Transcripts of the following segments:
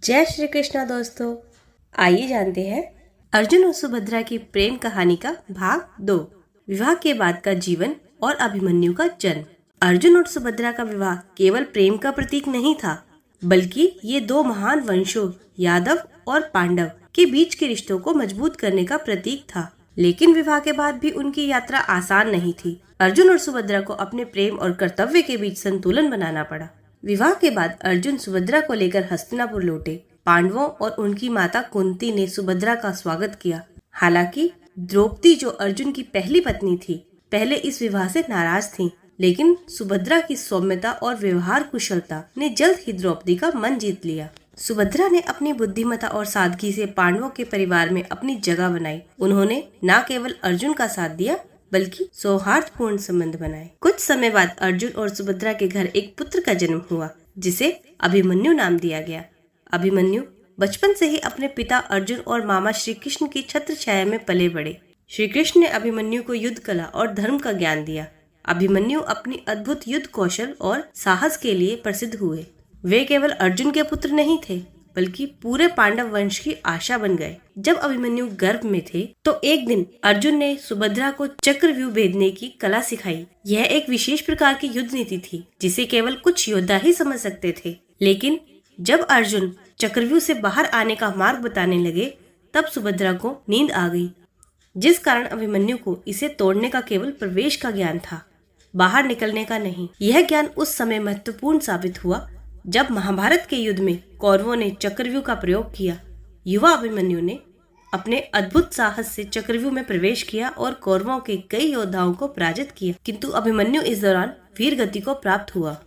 जय श्री कृष्णा दोस्तों, आइए जानते हैं अर्जुन और सुभद्रा की प्रेम कहानी का भाग 2। विवाह के बाद का जीवन और अभिमन्यु का जन्म। अर्जुन और सुभद्रा का विवाह केवल प्रेम का प्रतीक नहीं था, बल्कि ये दो महान वंशों यादव और पांडव के बीच के रिश्तों को मजबूत करने का प्रतीक था। लेकिन विवाह के बाद भी उनकी यात्रा आसान नहीं थी। अर्जुन और सुभद्रा को अपने प्रेम और कर्तव्य के बीच संतुलन बनाना पड़ा। विवाह के बाद अर्जुन सुभद्रा को लेकर हस्तिनापुर लौटे। पांडवों और उनकी माता कुंती ने सुभद्रा का स्वागत किया। हालांकि द्रौपदी, जो अर्जुन की पहली पत्नी थी, पहले इस विवाह से नाराज थी, लेकिन सुभद्रा की सौम्यता और व्यवहार कुशलता ने जल्द ही द्रौपदी का मन जीत लिया। सुभद्रा ने अपनी बुद्धिमत्ता और सादगी से पांडवों के परिवार में अपनी जगह बनाई। उन्होंने न केवल अर्जुन का साथ दिया, बल्कि सौहार्दपूर्ण संबंध बनाए। कुछ समय बाद अर्जुन और सुभद्रा के घर एक पुत्र का जन्म हुआ, जिसे अभिमन्यु नाम दिया गया। अभिमन्यु बचपन से ही अपने पिता अर्जुन और मामा श्री कृष्ण की छत्र छाया में पले बढ़े। श्री कृष्ण ने अभिमन्यु को युद्ध कला और धर्म का ज्ञान दिया। अभिमन्यु अपनी अद्भुत युद्ध कौशल और साहस के लिए प्रसिद्ध हुए। वे केवल अर्जुन के पुत्र नहीं थे, बल्कि पूरे पांडव वंश की आशा बन गए। जब अभिमन्यु गर्भ में थे, तो एक दिन अर्जुन ने सुभद्रा को चक्रव्यूह भेदने की कला सिखाई। यह एक विशेष प्रकार की युद्ध नीति थी, जिसे केवल कुछ योद्धा ही समझ सकते थे। लेकिन जब अर्जुन चक्रव्यूह से बाहर आने का मार्ग बताने लगे, तब सुभद्रा को नींद आ गई, जिस कारण अभिमन्यु को इसे तोड़ने का केवल प्रवेश का ज्ञान था, बाहर निकलने का नहीं। यह ज्ञान उस समय महत्वपूर्ण साबित हुआ जब महाभारत के युद्ध में कौरवों ने चक्रव्यूह का प्रयोग किया। युवा अभिमन्यु ने अपने अद्भुत साहस से चक्रव्यूह में प्रवेश किया और कौरवों के कई योद्धाओं को पराजित किया, किंतु अभिमन्यु इस दौरान वीर गति को प्राप्त हुआ।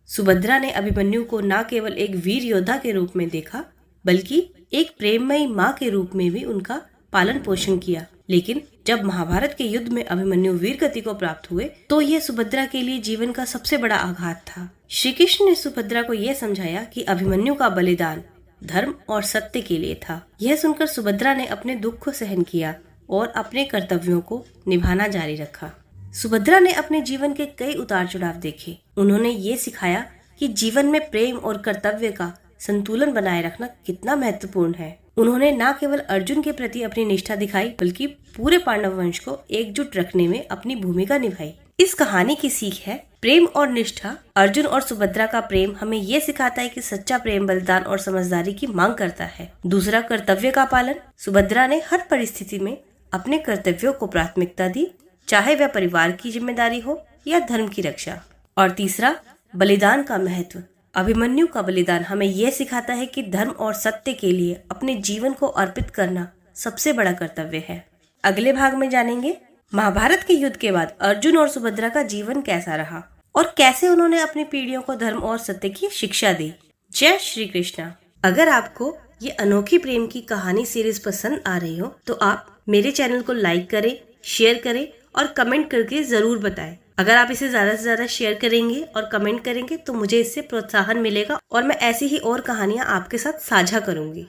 सुभद्रा ने अभिमन्यु को न केवल एक वीर योद्धा के रूप में देखा, बल्कि एक प्रेममयी माँ के रूप में भी उनका पालन पोषण किया। लेकिन जब महाभारत के युद्ध में अभिमन्यु वीर गति को प्राप्त हुए, तो यह सुभद्रा के लिए जीवन का सबसे बड़ा आघात था। श्री कृष्ण ने सुभद्रा को यह समझाया कि अभिमन्यु का बलिदान धर्म और सत्य के लिए था। यह सुनकर सुभद्रा ने अपने दुख को सहन किया और अपने कर्तव्यों को निभाना जारी रखा। सुभद्रा ने अपने जीवन के कई उतार चढ़ाव देखे। उन्होंने ये सिखाया कि जीवन में प्रेम और कर्तव्य का संतुलन बनाए रखना कितना महत्वपूर्ण है। उन्होंने न केवल अर्जुन के प्रति अपनी निष्ठा दिखाई, बल्कि पूरे पांडव वंश को एकजुट रखने में अपनी भूमिका निभाई। इस कहानी की सीख है प्रेम और निष्ठा। अर्जुन और सुभद्रा का प्रेम हमें ये सिखाता है कि सच्चा प्रेम बलिदान और समझदारी की मांग करता है। दूसरा, कर्तव्य का पालन। सुभद्रा ने हर परिस्थिति में अपने कर्तव्यों को प्राथमिकता दी, चाहे वह परिवार की जिम्मेदारी हो या धर्म की रक्षा। और तीसरा, बलिदान का महत्व। अभिमन्यु का बलिदान हमें यह सिखाता है कि धर्म और सत्य के लिए अपने जीवन को अर्पित करना सबसे बड़ा कर्तव्य है। अगले भाग में जानेंगे महाभारत के युद्ध के बाद अर्जुन और सुभद्रा का जीवन कैसा रहा और कैसे उन्होंने अपनी पीढ़ियों को धर्म और सत्य की शिक्षा दी। जय श्री कृष्णा। अगर आपको ये अनोखी प्रेम की कहानी सीरीज पसंद आ रही हो, तो आप मेरे चैनल को लाइक करें, शेयर करें और कमेंट करके जरूर बताएं। अगर आप इसे ज्यादा से ज्यादा शेयर करेंगे और कमेंट करेंगे, तो मुझे इससे प्रोत्साहन मिलेगा और मैं ऐसी ही और कहानियां आपके साथ साझा करूंगी।